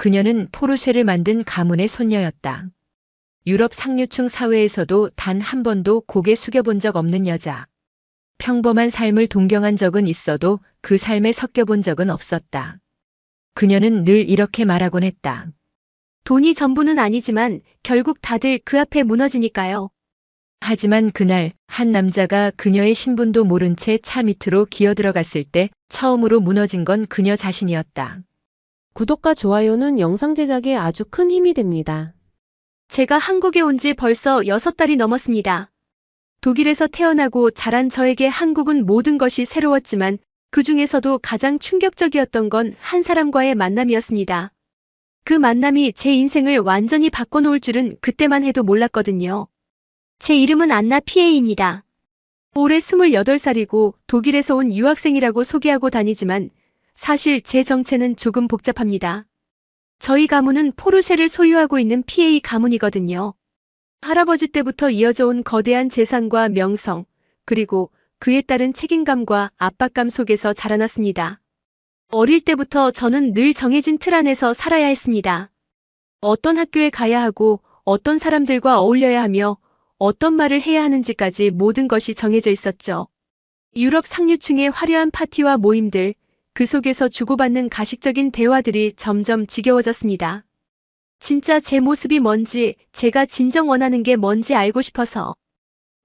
그녀는 포르쉐를 만든 가문의 손녀였다. 유럽 상류층 사회에서도 단 한 번도 고개 숙여본 적 없는 여자. 평범한 삶을 동경한 적은 있어도 그 삶에 섞여본 적은 없었다. 그녀는 늘 이렇게 말하곤 했다. 돈이 전부는 아니지만 결국 다들 그 앞에 무너지니까요. 하지만 그날 한 남자가 그녀의 신분도 모른 채 차 밑으로 기어들어갔을 때 처음으로 무너진 건 그녀 자신이었다. 구독과 좋아요는 영상 제작에 아주 큰 힘이 됩니다. 제가 한국에 온 지 벌써 6달이 넘었습니다. 독일에서 태어나고 자란 저에게 한국은 모든 것이 새로웠지만 그 중에서도 가장 충격적이었던 건 한 사람과의 만남이었습니다. 그 만남이 제 인생을 완전히 바꿔놓을 줄은 그때만 해도 몰랐거든요. 제 이름은 안나 피에이입니다. 올해 28살이고 독일에서 온 유학생이라고 소개하고 다니지만 사실 제 정체는 조금 복잡합니다. 저희 가문은 포르쉐를 소유하고 있는 피에이 가문이거든요. 할아버지 때부터 이어져 온 거대한 재산과 명성, 그리고 그에 따른 책임감과 압박감 속에서 자라났습니다. 어릴 때부터 저는 늘 정해진 틀 안에서 살아야 했습니다. 어떤 학교에 가야 하고 어떤 사람들과 어울려야 하며 어떤 말을 해야 하는지까지 모든 것이 정해져 있었죠. 유럽 상류층의 화려한 파티와 모임들, 그 속에서 주고받는 가식적인 대화들이 점점 지겨워졌습니다. 진짜 제 모습이 뭔지, 제가 진정 원하는 게 뭔지 알고 싶어서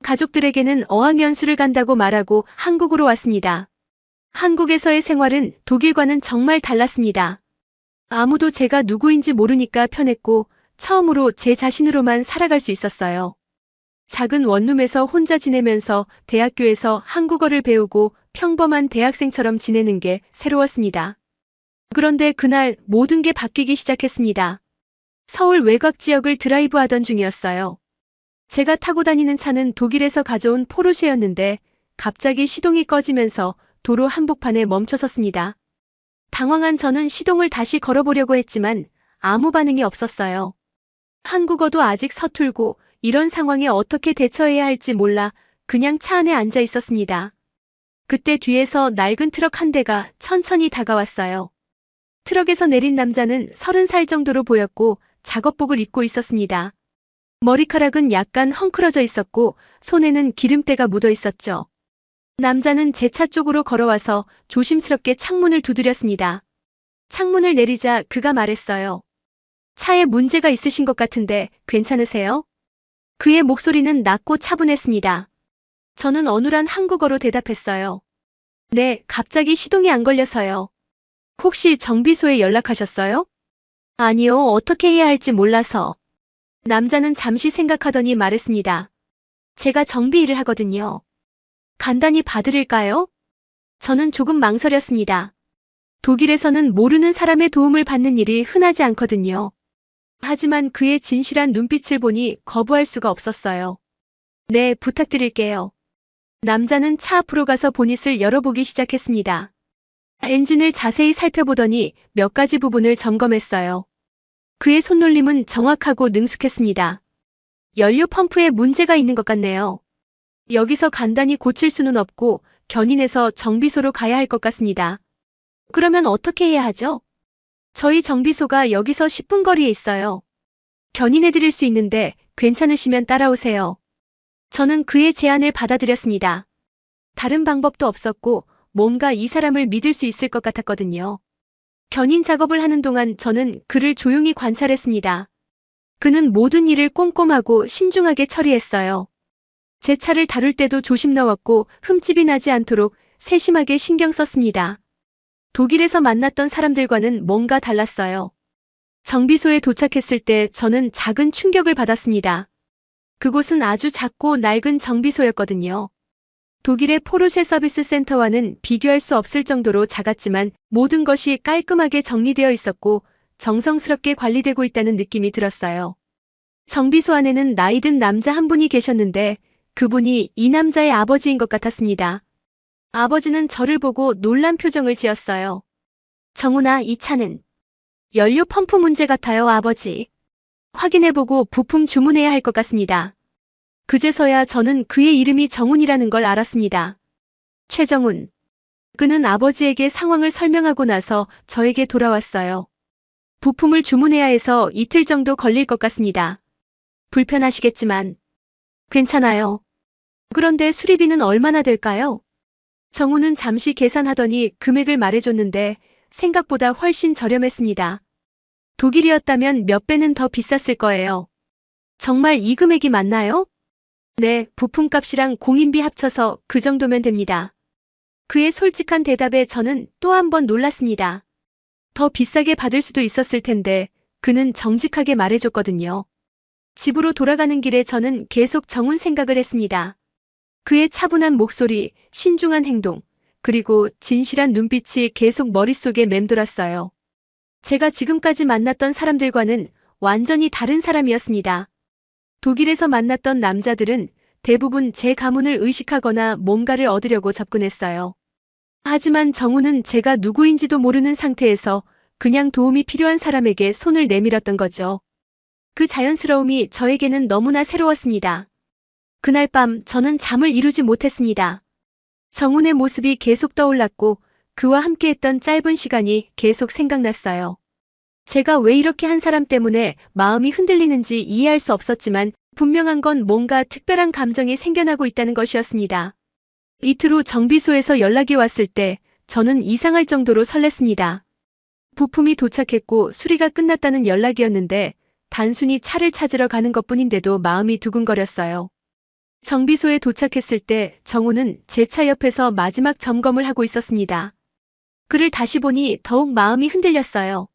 가족들에게는 어학연수를 간다고 말하고 한국으로 왔습니다. 한국에서의 생활은 독일과는 정말 달랐습니다. 아무도 제가 누구인지 모르니까 편했고 처음으로 제 자신으로만 살아갈 수 있었어요. 작은 원룸에서 혼자 지내면서 대학교에서 한국어를 배우고 평범한 대학생처럼 지내는 게 새로웠습니다. 그런데 그날 모든 게 바뀌기 시작했습니다. 서울 외곽 지역을 드라이브하던 중이었어요. 제가 타고 다니는 차는 독일에서 가져온 포르쉐였는데 갑자기 시동이 꺼지면서 도로 한복판에 멈춰섰습니다. 당황한 저는 시동을 다시 걸어보려고 했지만 아무 반응이 없었어요. 한국어도 아직 서툴고 이런 상황에 어떻게 대처해야 할지 몰라 그냥 차 안에 앉아 있었습니다. 그때 뒤에서 낡은 트럭 한 대가 천천히 다가왔어요. 트럭에서 내린 남자는 30살 정도로 보였고 작업복을 입고 있었습니다. 머리카락은 약간 헝클어져 있었고 손에는 기름때가 묻어 있었죠. 남자는 제 차 쪽으로 걸어와서 조심스럽게 창문을 두드렸습니다. 창문을 내리자 그가 말했어요. 차에 문제가 있으신 것 같은데 괜찮으세요? 그의 목소리는 낮고 차분했습니다. 저는 어눌한 한국어로 대답했어요. 네, 갑자기 시동이 안 걸려서요. 혹시 정비소에 연락하셨어요? 아니요, 어떻게 해야 할지 몰라서. 남자는 잠시 생각하더니 말했습니다. 제가 정비 일을 하거든요. 간단히 봐드릴까요? 저는 조금 망설였습니다. 독일에서는 모르는 사람의 도움을 받는 일이 흔하지 않거든요. 하지만 그의 진실한 눈빛을 보니 거부할 수가 없었어요. 네, 부탁드릴게요. 남자는 차 앞으로 가서 보닛을 열어보기 시작했습니다. 엔진을 자세히 살펴보더니 몇 가지 부분을 점검했어요. 그의 손놀림은 정확하고 능숙했습니다. 연료 펌프에 문제가 있는 것 같네요. 여기서 간단히 고칠 수는 없고 견인해서 정비소로 가야 할 것 같습니다. 그러면 어떻게 해야 하죠? 저희 정비소가 여기서 10분 거리에 있어요. 견인해드릴 수 있는데 괜찮으시면 따라오세요. 저는 그의 제안을 받아들였습니다. 다른 방법도 없었고 뭔가 이 사람을 믿을 수 있을 것 같았거든요. 견인 작업을 하는 동안 저는 그를 조용히 관찰했습니다. 그는 모든 일을 꼼꼼하고 신중하게 처리했어요. 제 차를 다룰 때도 조심스러웠고 흠집이 나지 않도록 세심하게 신경 썼습니다. 독일에서 만났던 사람들과는 뭔가 달랐어요. 정비소에 도착했을 때 저는 작은 충격을 받았습니다. 그곳은 아주 작고 낡은 정비소였거든요. 독일의 포르쉐 서비스 센터와는 비교할 수 없을 정도로 작았지만 모든 것이 깔끔하게 정리되어 있었고 정성스럽게 관리되고 있다는 느낌이 들었어요. 정비소 안에는 나이든 남자 한 분이 계셨는데 그분이 이 남자의 아버지인 것 같았습니다. 아버지는 저를 보고 놀란 표정을 지었어요. 정훈아, 이 차는 연료 펌프 문제 같아요, 아버지. 확인해보고 부품 주문해야 할 것 같습니다. 그제서야 저는 그의 이름이 정훈이라는 걸 알았습니다. 최정훈. 그는 아버지에게 상황을 설명하고 나서 저에게 돌아왔어요. 부품을 주문해야 해서 이틀 정도 걸릴 것 같습니다. 불편하시겠지만 괜찮아요. 그런데 수리비는 얼마나 될까요? 정우는 잠시 계산하더니 금액을 말해줬는데 생각보다 훨씬 저렴했습니다. 독일이었다면 몇 배는 더 비쌌을 거예요. 정말 이 금액이 맞나요? 네, 부품값이랑 공인비 합쳐서 그 정도면 됩니다. 그의 솔직한 대답에 저는 또 한 번 놀랐습니다. 더 비싸게 받을 수도 있었을 텐데 그는 정직하게 말해줬거든요. 집으로 돌아가는 길에 저는 계속 정훈 생각을 했습니다. 그의 차분한 목소리, 신중한 행동, 그리고 진실한 눈빛이 계속 머릿속에 맴돌았어요. 제가 지금까지 만났던 사람들과는 완전히 다른 사람이었습니다. 독일에서 만났던 남자들은 대부분 제 가문을 의식하거나 뭔가를 얻으려고 접근했어요. 하지만 정우는 제가 누구인지도 모르는 상태에서 그냥 도움이 필요한 사람에게 손을 내밀었던 거죠. 그 자연스러움이 저에게는 너무나 새로웠습니다. 그날 밤 저는 잠을 이루지 못했습니다. 정훈의 모습이 계속 떠올랐고 그와 함께했던 짧은 시간이 계속 생각났어요. 제가 왜 이렇게 한 사람 때문에 마음이 흔들리는지 이해할 수 없었지만 분명한 건 뭔가 특별한 감정이 생겨나고 있다는 것이었습니다. 이틀 후 정비소에서 연락이 왔을 때 저는 이상할 정도로 설렜습니다. 부품이 도착했고 수리가 끝났다는 연락이었는데 단순히 차를 찾으러 가는 것뿐인데도 마음이 두근거렸어요. 정비소에 도착했을 때 정우는 제 차 옆에서 마지막 점검을 하고 있었습니다. 그를 다시 보니 더욱 마음이 흔들렸어요.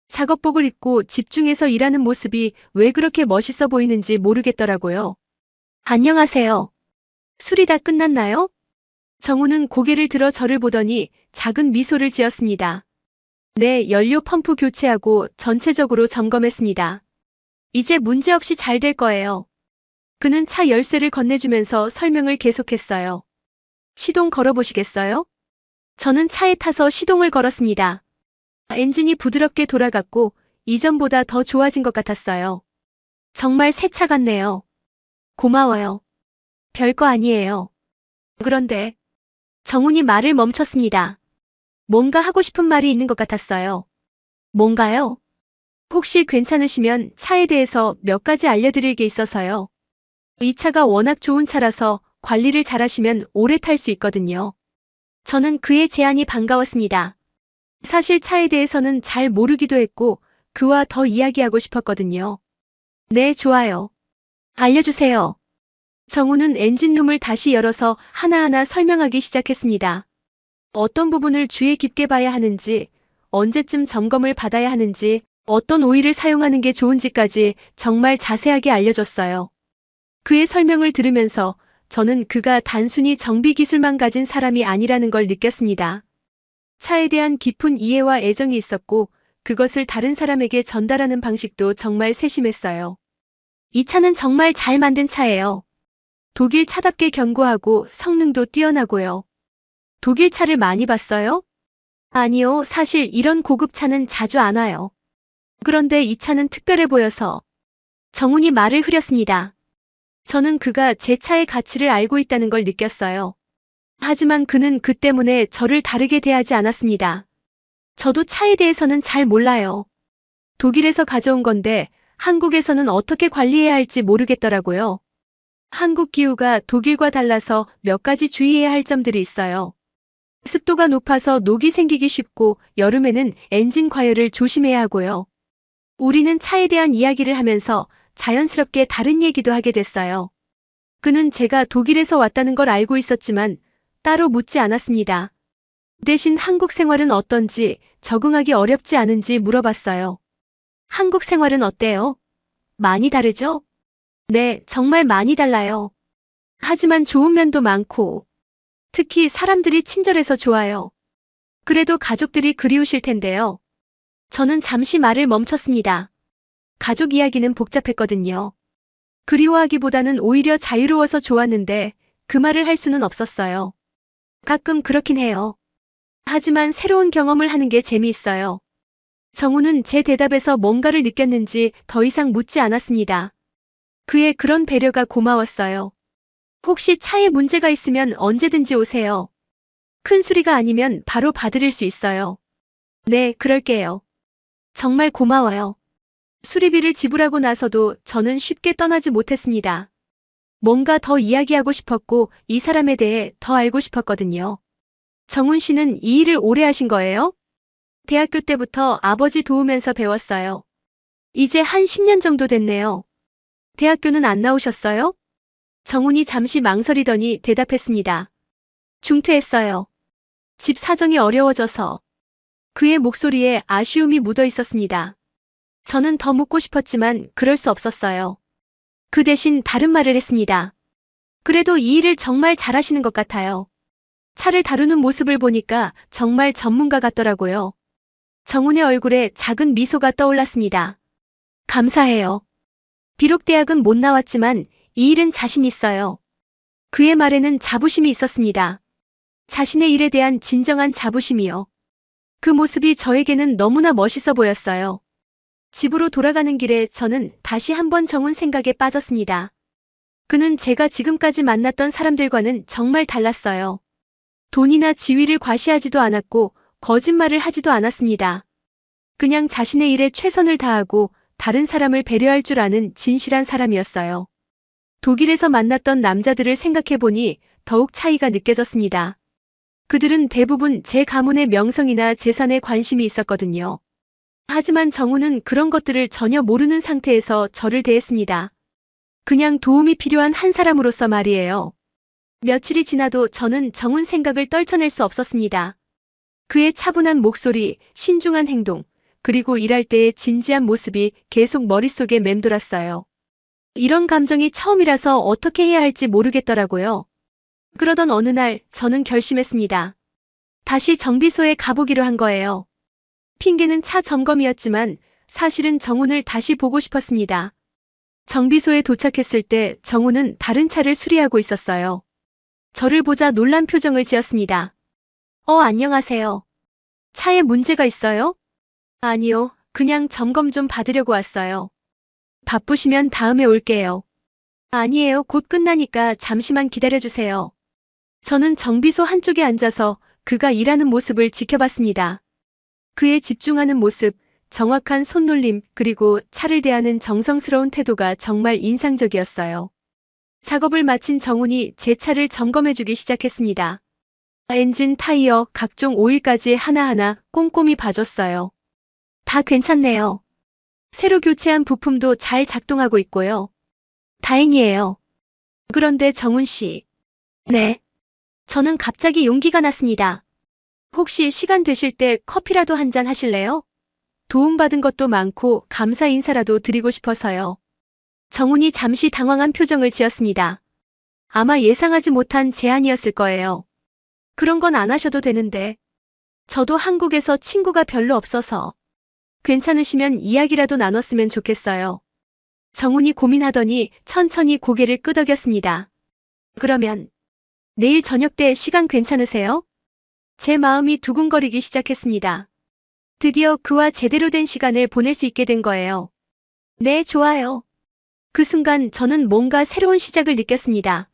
작업복을 입고 집중해서 일하는 모습이 왜 그렇게 멋있어 보이는지 모르겠더라고요. 안녕하세요. 수리 다 끝났나요? 정우는 고개를 들어 저를 보더니 작은 미소를 지었습니다. 네, 연료 펌프 교체하고 전체적으로 점검했습니다. 이제 문제없이 잘 될 거예요. 그는 차 열쇠를 건네주면서 설명을 계속했어요. 시동 걸어보시겠어요? 저는 차에 타서 시동을 걸었습니다. 엔진이 부드럽게 돌아갔고 이전보다 더 좋아진 것 같았어요. 정말 새 차 같네요. 고마워요. 별거 아니에요. 그런데 정훈이 말을 멈췄습니다. 뭔가 하고 싶은 말이 있는 것 같았어요. 뭔가요? 혹시 괜찮으시면 차에 대해서 몇 가지 알려드릴 게 있어서요. 이 차가 워낙 좋은 차라서 관리를 잘하시면 오래 탈 수 있거든요. 저는 그의 제안이 반가웠습니다. 사실 차에 대해서는 잘 모르기도 했고 그와 더 이야기하고 싶었거든요. 네, 좋아요. 알려주세요. 정우는 엔진룸을 다시 열어서 하나하나 설명하기 시작했습니다. 어떤 부분을 주의 깊게 봐야 하는지, 언제쯤 점검을 받아야 하는지, 어떤 오일을 사용하는 게 좋은지까지 정말 자세하게 알려줬어요. 그의 설명을 들으면서 저는 그가 단순히 정비 기술만 가진 사람이 아니라는 걸 느꼈습니다. 차에 대한 깊은 이해와 애정이 있었고 그것을 다른 사람에게 전달하는 방식도 정말 세심했어요. 이 차는 정말 잘 만든 차예요. 독일 차답게 견고하고 성능도 뛰어나고요. 독일 차를 많이 봤어요? 아니요, 사실 이런 고급 차는 자주 안 와요. 그런데 이 차는 특별해 보여서. 정훈이 말을 흐렸습니다. 저는 그가 제 차의 가치를 알고 있다는 걸 느꼈어요. 하지만 그는 그 때문에 저를 다르게 대하지 않았습니다. 저도 차에 대해서는 잘 몰라요. 독일에서 가져온 건데 한국에서는 어떻게 관리해야 할지 모르겠더라고요. 한국 기후가 독일과 달라서 몇 가지 주의해야 할 점들이 있어요. 습도가 높아서 녹이 생기기 쉽고 여름에는 엔진 과열을 조심해야 하고요. 우리는 차에 대한 이야기를 하면서 자연스럽게 다른 얘기도 하게 됐어요. 그는 제가 독일에서 왔다는 걸 알고 있었지만 따로 묻지 않았습니다. 대신 한국 생활은 어떤지, 적응하기 어렵지 않은지 물어봤어요. 한국 생활은 어때요? 많이 다르죠? 네, 정말 많이 달라요. 하지만 좋은 면도 많고, 특히 사람들이 친절해서 좋아요. 그래도 가족들이 그리우실 텐데요. 저는 잠시 말을 멈췄습니다. 가족 이야기는 복잡했거든요. 그리워하기보다는 오히려 자유로워서 좋았는데 그 말을 할 수는 없었어요. 가끔 그렇긴 해요. 하지만 새로운 경험을 하는 게 재미있어요. 정우는 제 대답에서 뭔가를 느꼈는지 더 이상 묻지 않았습니다. 그의 그런 배려가 고마웠어요. 혹시 차에 문제가 있으면 언제든지 오세요. 큰 수리가 아니면 바로 봐드릴 수 있어요. 네, 그럴게요. 정말 고마워요. 수리비를 지불하고 나서도 저는 쉽게 떠나지 못했습니다. 뭔가 더 이야기하고 싶었고 이 사람에 대해 더 알고 싶었거든요. 정훈 씨는 이 일을 오래 하신 거예요? 대학교 때부터 아버지 도우면서 배웠어요. 이제 한 10년 정도 됐네요. 대학교는 안 나오셨어요? 정훈이 잠시 망설이더니 대답했습니다. 중퇴했어요. 집 사정이 어려워져서. 그의 목소리에 아쉬움이 묻어 있었습니다. 저는 더 묻고 싶었지만 그럴 수 없었어요. 그 대신 다른 말을 했습니다. 그래도 이 일을 정말 잘하시는 것 같아요. 차를 다루는 모습을 보니까 정말 전문가 같더라고요. 정훈의 얼굴에 작은 미소가 떠올랐습니다. 감사해요. 비록 대학은 못 나왔지만 이 일은 자신 있어요. 그의 말에는 자부심이 있었습니다. 자신의 일에 대한 진정한 자부심이요. 그 모습이 저에게는 너무나 멋있어 보였어요. 집으로 돌아가는 길에 저는 다시 한번 정훈 생각에 빠졌습니다. 그는 제가 지금까지 만났던 사람들과는 정말 달랐어요. 돈이나 지위를 과시하지도 않았고 거짓말을 하지도 않았습니다. 그냥 자신의 일에 최선을 다하고 다른 사람을 배려할 줄 아는 진실한 사람이었어요. 독일에서 만났던 남자들을 생각해보니 더욱 차이가 느껴졌습니다. 그들은 대부분 제 가문의 명성이나 재산에 관심이 있었거든요. 하지만 정훈은 그런 것들을 전혀 모르는 상태에서 저를 대했습니다. 그냥 도움이 필요한 한 사람으로서 말이에요. 며칠이 지나도 저는 정훈 생각을 떨쳐낼 수 없었습니다. 그의 차분한 목소리, 신중한 행동, 그리고 일할 때의 진지한 모습이 계속 머릿속에 맴돌았어요. 이런 감정이 처음이라서 어떻게 해야 할지 모르겠더라고요. 그러던 어느 날 저는 결심했습니다. 다시 정비소에 가보기로 한 거예요. 핑계는 차 점검이었지만 사실은 정훈을 다시 보고 싶었습니다. 정비소에 도착했을 때 정훈은 다른 차를 수리하고 있었어요. 저를 보자 놀란 표정을 지었습니다. 안녕하세요. 차에 문제가 있어요? 아니요, 그냥 점검 좀 받으려고 왔어요. 바쁘시면 다음에 올게요. 아니에요, 곧 끝나니까 잠시만 기다려주세요. 저는 정비소 한쪽에 앉아서 그가 일하는 모습을 지켜봤습니다. 그의 집중하는 모습, 정확한 손놀림, 그리고 차를 대하는 정성스러운 태도가 정말 인상적이었어요. 작업을 마친 정훈이 제 차를 점검해주기 시작했습니다. 엔진, 타이어, 각종 오일까지 하나하나 꼼꼼히 봐줬어요. 다 괜찮네요. 새로 교체한 부품도 잘 작동하고 있고요. 다행이에요. 그런데 정훈 씨. 네. 저는 갑자기 용기가 났습니다. 혹시 시간 되실 때 커피라도 한잔 하실래요? 도움받은 것도 많고 감사 인사라도 드리고 싶어서요. 정훈이 잠시 당황한 표정을 지었습니다. 아마 예상하지 못한 제안이었을 거예요. 그런 건 안 하셔도 되는데. 저도 한국에서 친구가 별로 없어서. 괜찮으시면 이야기라도 나눴으면 좋겠어요. 정훈이 고민하더니 천천히 고개를 끄덕였습니다. 그러면 내일 저녁 때 시간 괜찮으세요? 제 마음이 두근거리기 시작했습니다. 드디어 그와 제대로 된 시간을 보낼 수 있게 된 거예요. 네, 좋아요. 그 순간 저는 뭔가 새로운 시작을 느꼈습니다.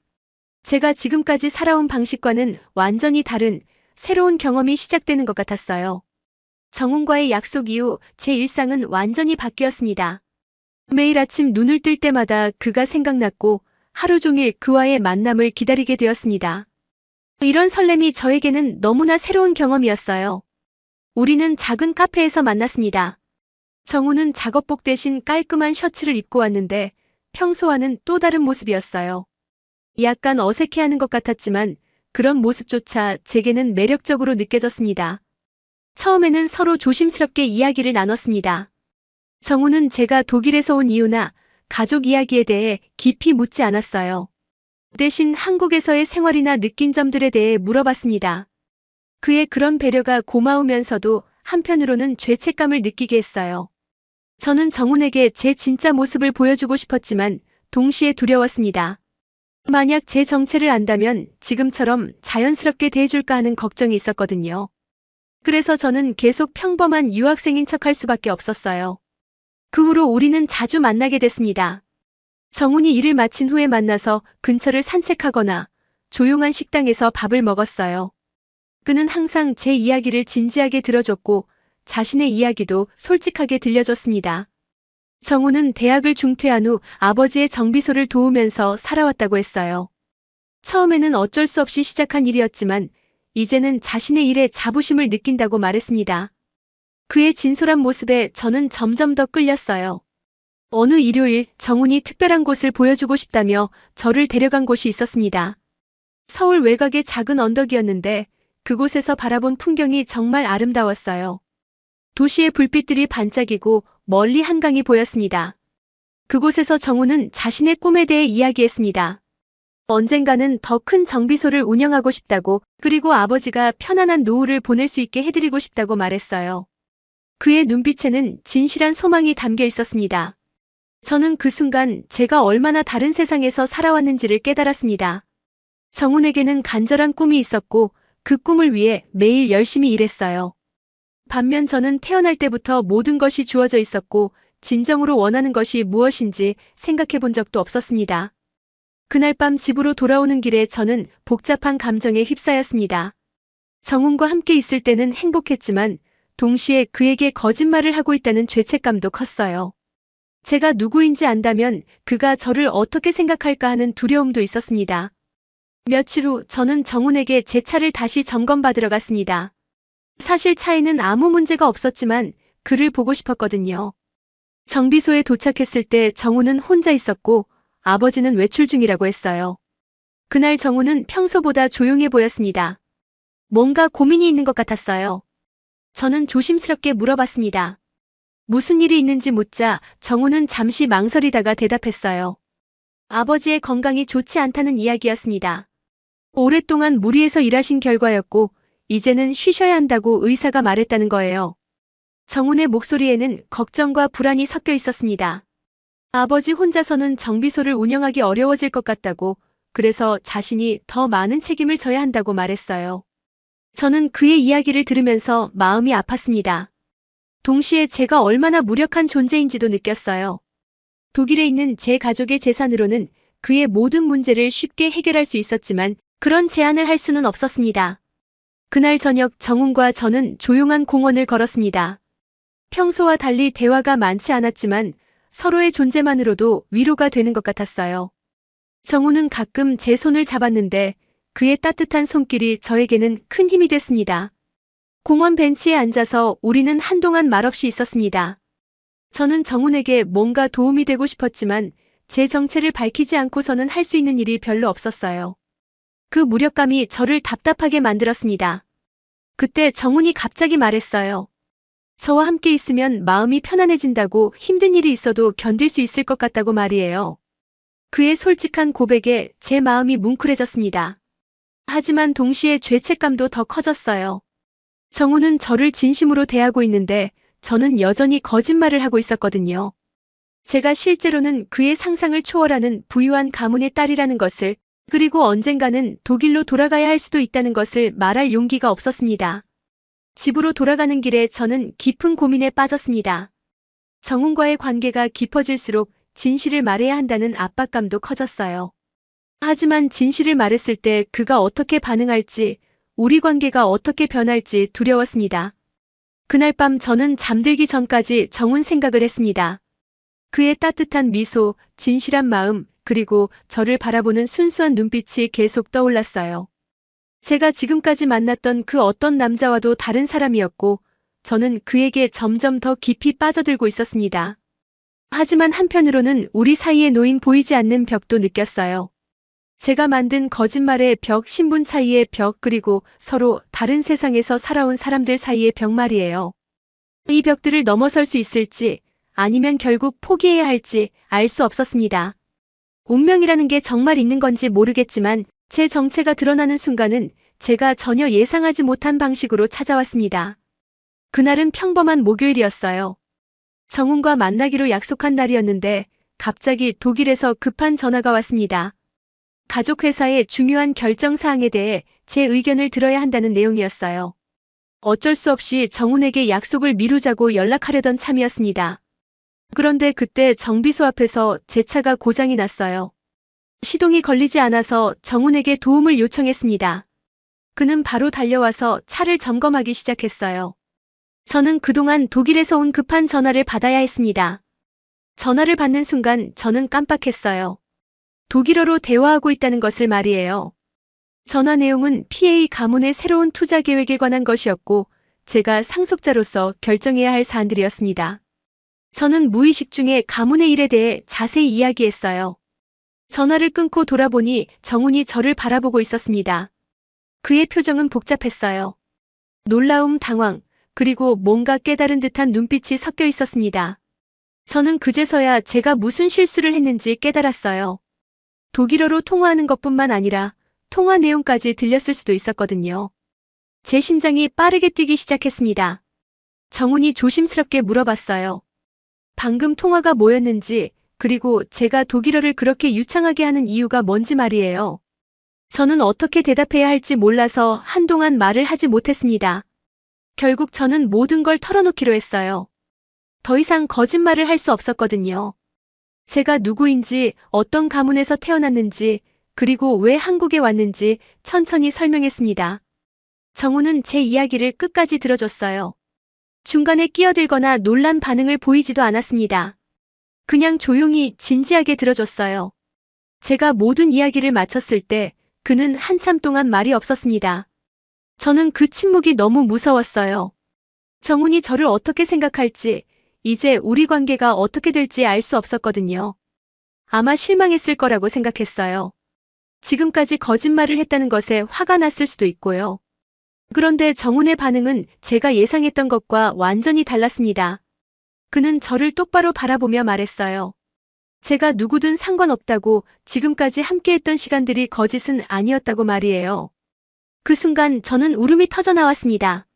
제가 지금까지 살아온 방식과는 완전히 다른 새로운 경험이 시작되는 것 같았어요. 정훈과의 약속 이후 제 일상은 완전히 바뀌었습니다. 매일 아침 눈을 뜰 때마다 그가 생각났고 하루 종일 그와의 만남을 기다리게 되었습니다. 이런 설렘이 저에게는 너무나 새로운 경험이었어요. 우리는 작은 카페에서 만났습니다. 정훈은 작업복 대신 깔끔한 셔츠를 입고 왔는데 평소와는 또 다른 모습이었어요. 약간 어색해하는 것 같았지만 그런 모습조차 제게는 매력적으로 느껴졌습니다. 처음에는 서로 조심스럽게 이야기를 나눴습니다. 정훈은 제가 독일에서 온 이유나 가족 이야기에 대해 깊이 묻지 않았어요. 대신 한국에서의 생활이나 느낀 점들에 대해 물어봤습니다. 그의 그런 배려가 고마우면서도 한편으로는 죄책감을 느끼게 했어요. 저는 정훈에게 제 진짜 모습을 보여주고 싶었지만 동시에 두려웠습니다. 만약 제 정체를 안다면 지금처럼 자연스럽게 대해줄까 하는 걱정이 있었거든요. 그래서 저는 계속 평범한 유학생인 척할 수밖에 없었어요. 그 후로 우리는 자주 만나게 됐습니다. 정훈이 일을 마친 후에 만나서 근처를 산책하거나 조용한 식당에서 밥을 먹었어요. 그는 항상 제 이야기를 진지하게 들어줬고 자신의 이야기도 솔직하게 들려줬습니다. 정우는 대학을 중퇴한 후 아버지의 정비소를 도우면서 살아왔다고 했어요. 처음에는 어쩔 수 없이 시작한 일이었지만 이제는 자신의 일에 자부심을 느낀다고 말했습니다. 그의 진솔한 모습에 저는 점점 더 끌렸어요. 어느 일요일 정훈이 특별한 곳을 보여주고 싶다며 저를 데려간 곳이 있었습니다. 서울 외곽의 작은 언덕이었는데 그곳에서 바라본 풍경이 정말 아름다웠어요. 도시의 불빛들이 반짝이고 멀리 한강이 보였습니다. 그곳에서 정훈은 자신의 꿈에 대해 이야기했습니다. 언젠가는 더 큰 정비소를 운영하고 싶다고, 그리고 아버지가 편안한 노후를 보낼 수 있게 해드리고 싶다고 말했어요. 그의 눈빛에는 진실한 소망이 담겨 있었습니다. 저는 그 순간 제가 얼마나 다른 세상에서 살아왔는지를 깨달았습니다. 정훈에게는 간절한 꿈이 있었고 그 꿈을 위해 매일 열심히 일했어요. 반면 저는 태어날 때부터 모든 것이 주어져 있었고 진정으로 원하는 것이 무엇인지 생각해 본 적도 없었습니다. 그날 밤 집으로 돌아오는 길에 저는 복잡한 감정에 휩싸였습니다. 정훈과 함께 있을 때는 행복했지만 동시에 그에게 거짓말을 하고 있다는 죄책감도 컸어요. 제가 누구인지 안다면 그가 저를 어떻게 생각할까 하는 두려움도 있었습니다. 며칠 후 저는 정훈에게 제 차를 다시 점검받으러 갔습니다. 사실 차에는 아무 문제가 없었지만 그를 보고 싶었거든요. 정비소에 도착했을 때 정훈은 혼자 있었고 아버지는 외출 중이라고 했어요. 그날 정훈은 평소보다 조용해 보였습니다. 뭔가 고민이 있는 것 같았어요. 저는 조심스럽게 물어봤습니다. 무슨 일이 있는지 묻자 정훈은 잠시 망설이다가 대답했어요. 아버지의 건강이 좋지 않다는 이야기였습니다. 오랫동안 무리해서 일하신 결과였고 이제는 쉬셔야 한다고 의사가 말했다는 거예요. 정훈의 목소리에는 걱정과 불안이 섞여 있었습니다. 아버지 혼자서는 정비소를 운영하기 어려워질 것 같다고, 그래서 자신이 더 많은 책임을 져야 한다고 말했어요. 저는 그의 이야기를 들으면서 마음이 아팠습니다. 동시에 제가 얼마나 무력한 존재인지도 느꼈어요. 독일에 있는 제 가족의 재산으로는 그의 모든 문제를 쉽게 해결할 수 있었지만 그런 제안을 할 수는 없었습니다. 그날 저녁 정훈과 저는 조용한 공원을 걸었습니다. 평소와 달리 대화가 많지 않았지만 서로의 존재만으로도 위로가 되는 것 같았어요. 정훈은 가끔 제 손을 잡았는데 그의 따뜻한 손길이 저에게는 큰 힘이 됐습니다. 공원 벤치에 앉아서 우리는 한동안 말없이 있었습니다. 저는 정훈에게 뭔가 도움이 되고 싶었지만 제 정체를 밝히지 않고서는 할 수 있는 일이 별로 없었어요. 그 무력감이 저를 답답하게 만들었습니다. 그때 정훈이 갑자기 말했어요. 저와 함께 있으면 마음이 편안해진다고, 힘든 일이 있어도 견딜 수 있을 것 같다고 말이에요. 그의 솔직한 고백에 제 마음이 뭉클해졌습니다. 하지만 동시에 죄책감도 더 커졌어요. 정훈은 저를 진심으로 대하고 있는데 저는 여전히 거짓말을 하고 있었거든요. 제가 실제로는 그의 상상을 초월하는 부유한 가문의 딸이라는 것을, 그리고 언젠가는 독일로 돌아가야 할 수도 있다는 것을 말할 용기가 없었습니다. 집으로 돌아가는 길에 저는 깊은 고민에 빠졌습니다. 정훈과의 관계가 깊어질수록 진실을 말해야 한다는 압박감도 커졌어요. 하지만 진실을 말했을 때 그가 어떻게 반응할지, 우리 관계가 어떻게 변할지 두려웠습니다. 그날 밤 저는 잠들기 전까지 정훈 생각을 했습니다. 그의 따뜻한 미소, 진실한 마음, 그리고 저를 바라보는 순수한 눈빛이 계속 떠올랐어요. 제가 지금까지 만났던 그 어떤 남자와도 다른 사람이었고 저는 그에게 점점 더 깊이 빠져들고 있었습니다. 하지만 한편으로는 우리 사이에 놓인 보이지 않는 벽도 느꼈어요. 제가 만든 거짓말의 벽, 신분 차이의 벽, 그리고 서로 다른 세상에서 살아온 사람들 사이의 벽 말이에요. 이 벽들을 넘어설 수 있을지 아니면 결국 포기해야 할지 알 수 없었습니다. 운명이라는 게 정말 있는 건지 모르겠지만 제 정체가 드러나는 순간은 제가 전혀 예상하지 못한 방식으로 찾아왔습니다. 그날은 평범한 목요일이었어요. 정훈과 만나기로 약속한 날이었는데 갑자기 독일에서 급한 전화가 왔습니다. 가족회사의 중요한 결정사항에 대해 제 의견을 들어야 한다는 내용이었어요. 어쩔 수 없이 정훈에게 약속을 미루자고 연락하려던 참이었습니다. 그런데 그때 정비소 앞에서 제 차가 고장이 났어요. 시동이 걸리지 않아서 정훈에게 도움을 요청했습니다. 그는 바로 달려와서 차를 점검하기 시작했어요. 저는 그동안 독일에서 온 급한 전화를 받아야 했습니다. 전화를 받는 순간 저는 깜빡했어요. 독일어로 대화하고 있다는 것을 말이에요. 전화 내용은 PA 가문의 새로운 투자 계획에 관한 것이었고 제가 상속자로서 결정해야 할 사안들이었습니다. 저는 무의식 중에 가문의 일에 대해 자세히 이야기했어요. 전화를 끊고 돌아보니 정훈이 저를 바라보고 있었습니다. 그의 표정은 복잡했어요. 놀라움, 당황, 그리고 뭔가 깨달은 듯한 눈빛이 섞여 있었습니다. 저는 그제서야 제가 무슨 실수를 했는지 깨달았어요. 독일어로 통화하는 것뿐만 아니라 통화 내용까지 들렸을 수도 있었거든요. 제 심장이 빠르게 뛰기 시작했습니다. 정훈이 조심스럽게 물어봤어요. 방금 통화가 뭐였는지, 그리고 제가 독일어를 그렇게 유창하게 하는 이유가 뭔지 말이에요. 저는 어떻게 대답해야 할지 몰라서 한동안 말을 하지 못했습니다. 결국 저는 모든 걸 털어놓기로 했어요. 더 이상 거짓말을 할 수 없었거든요. 제가 누구인지, 어떤 가문에서 태어났는지, 그리고 왜 한국에 왔는지 천천히 설명했습니다. 정훈은 제 이야기를 끝까지 들어줬어요. 중간에 끼어들거나 놀란 반응을 보이지도 않았습니다. 그냥 조용히 진지하게 들어줬어요. 제가 모든 이야기를 마쳤을 때 그는 한참 동안 말이 없었습니다. 저는 그 침묵이 너무 무서웠어요. 정훈이 저를 어떻게 생각할지, 이제 우리 관계가 어떻게 될지 알 수 없었거든요. 아마 실망했을 거라고 생각했어요. 지금까지 거짓말을 했다는 것에 화가 났을 수도 있고요. 그런데 정훈의 반응은 제가 예상했던 것과 완전히 달랐습니다. 그는 저를 똑바로 바라보며 말했어요. 제가 누구든 상관없다고, 지금까지 함께했던 시간들이 거짓은 아니었다고 말이에요. 그 순간 저는 울음이 터져 나왔습니다.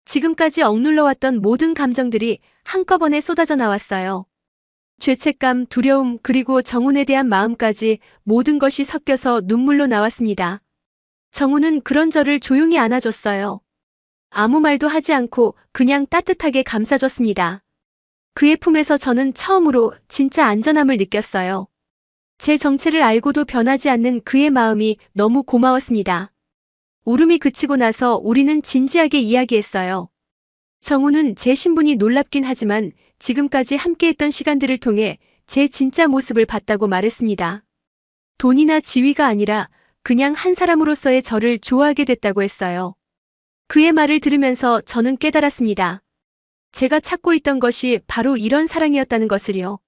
지금까지 억눌러왔던 모든 감정들이 한꺼번에 쏟아져 나왔어요. 죄책감, 두려움, 그리고 정훈에 대한 마음까지 모든 것이 섞여서 눈물로 나왔습니다. 정훈은 그런 저를 조용히 안아줬어요. 아무 말도 하지 않고 그냥 따뜻하게 감싸줬습니다. 그의 품에서 저는 처음으로 진짜 안전함을 느꼈어요. 제 정체를 알고도 변하지 않는 그의 마음이 너무 고마웠습니다. 울음이 그치고 나서 우리는 진지하게 이야기했어요. 정훈은 제 신분이 놀랍긴 하지만 지금까지 함께했던 시간들을 통해 제 진짜 모습을 봤다고 말했습니다. 돈이나 지위가 아니라 그냥 한 사람으로서의 저를 좋아하게 됐다고 했어요. 그의 말을 들으면서 저는 깨달았습니다. 제가 찾고 있던 것이 바로 이런 사랑이었다는 것을요.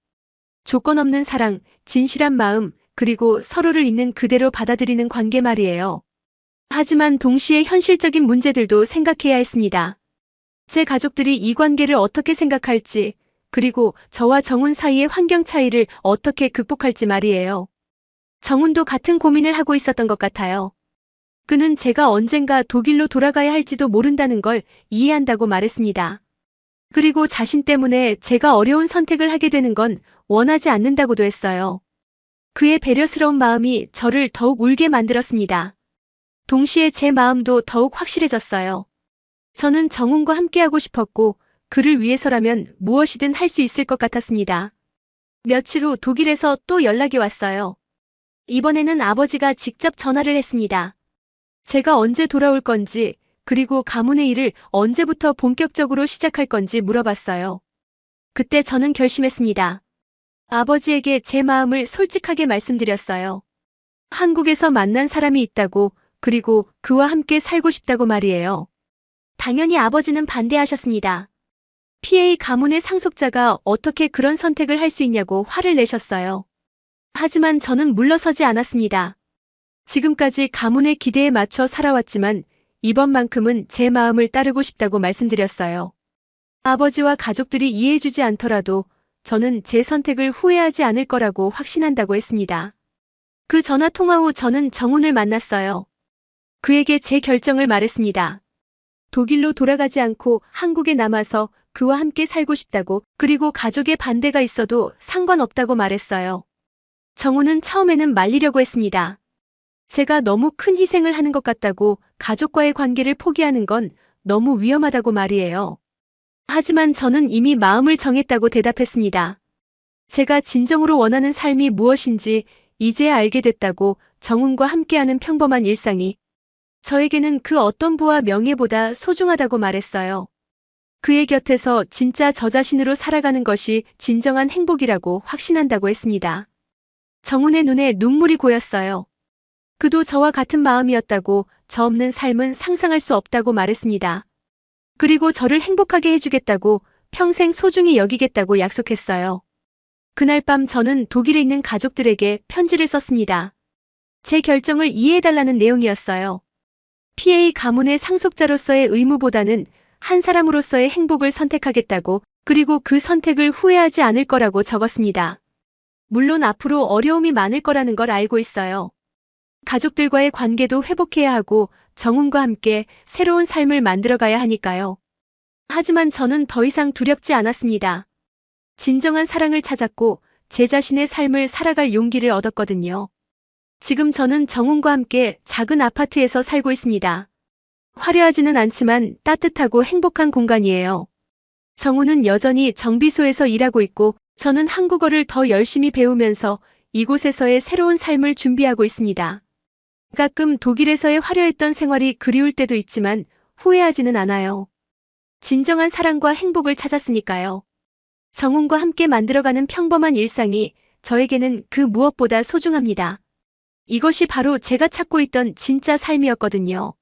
조건 없는 사랑, 진실한 마음, 그리고 서로를 있는 그대로 받아들이는 관계 말이에요. 하지만 동시에 현실적인 문제들도 생각해야 했습니다. 제 가족들이 이 관계를 어떻게 생각할지, 그리고 저와 정훈 사이의 환경 차이를 어떻게 극복할지 말이에요. 정훈도 같은 고민을 하고 있었던 것 같아요. 그는 제가 언젠가 독일로 돌아가야 할지도 모른다는 걸 이해한다고 말했습니다. 그리고 자신 때문에 제가 어려운 선택을 하게 되는 건 원하지 않는다고도 했어요. 그의 배려스러운 마음이 저를 더욱 울게 만들었습니다. 동시에 제 마음도 더욱 확실해졌어요. 저는 정훈과 함께하고 싶었고 그를 위해서라면 무엇이든 할 수 있을 것 같았습니다. 며칠 후 독일에서 또 연락이 왔어요. 이번에는 아버지가 직접 전화를 했습니다. 제가 언제 돌아올 건지, 그리고 가문의 일을 언제부터 본격적으로 시작할 건지 물어봤어요. 그때 저는 결심했습니다. 아버지에게 제 마음을 솔직하게 말씀드렸어요. 한국에서 만난 사람이 있다고, 그리고 그와 함께 살고 싶다고 말이에요. 당연히 아버지는 반대하셨습니다. PA 가문의 상속자가 어떻게 그런 선택을 할 수 있냐고 화를 내셨어요. 하지만 저는 물러서지 않았습니다. 지금까지 가문의 기대에 맞춰 살아왔지만 이번만큼은 제 마음을 따르고 싶다고 말씀드렸어요. 아버지와 가족들이 이해해주지 않더라도 저는 제 선택을 후회하지 않을 거라고 확신한다고 했습니다. 그 전화 통화 후 저는 정훈을 만났어요. 그에게 제 결정을 말했습니다. 독일로 돌아가지 않고 한국에 남아서 그와 함께 살고 싶다고, 그리고 가족의 반대가 있어도 상관없다고 말했어요. 정훈은 처음에는 말리려고 했습니다. 제가 너무 큰 희생을 하는 것 같다고, 가족과의 관계를 포기하는 건 너무 위험하다고 말이에요. 하지만 저는 이미 마음을 정했다고 대답했습니다. 제가 진정으로 원하는 삶이 무엇인지 이제야 알게 됐다고, 정훈과 함께하는 평범한 일상이 저에게는 그 어떤 부와 명예보다 소중하다고 말했어요. 그의 곁에서 진짜 저 자신으로 살아가는 것이 진정한 행복이라고 확신한다고 했습니다. 정훈의 눈에 눈물이 고였어요. 그도 저와 같은 마음이었다고 저 없는 삶은 상상할 수 없다고 말했습니다. 그리고 저를 행복하게 해주겠다고 평생 소중히 여기겠다고 약속했어요. 그날 밤 저는 독일에 있는 가족들에게 편지를 썼습니다. 제 결정을 이해해달라는 내용이었어요. PA 가문의 상속자로서의 의무보다는 한 사람으로서의 행복을 선택하겠다고, 그리고 그 선택을 후회하지 않을 거라고 적었습니다. 물론 앞으로 어려움이 많을 거라는 걸 알고 있어요. 가족들과의 관계도 회복해야 하고 정훈과 함께 새로운 삶을 만들어가야 하니까요. 하지만 저는 더 이상 두렵지 않았습니다. 진정한 사랑을 찾았고 제 자신의 삶을 살아갈 용기를 얻었거든요. 지금 저는 정훈과 함께 작은 아파트에서 살고 있습니다. 화려하지는 않지만 따뜻하고 행복한 공간이에요. 정훈은 여전히 정비소에서 일하고 있고 저는 한국어를 더 열심히 배우면서 이곳에서의 새로운 삶을 준비하고 있습니다. 가끔 독일에서의 화려했던 생활이 그리울 때도 있지만 후회하지는 않아요. 진정한 사랑과 행복을 찾았으니까요. 정훈과 함께 만들어가는 평범한 일상이 저에게는 그 무엇보다 소중합니다. 이것이 바로 제가 찾고 있던 진짜 삶이었거든요.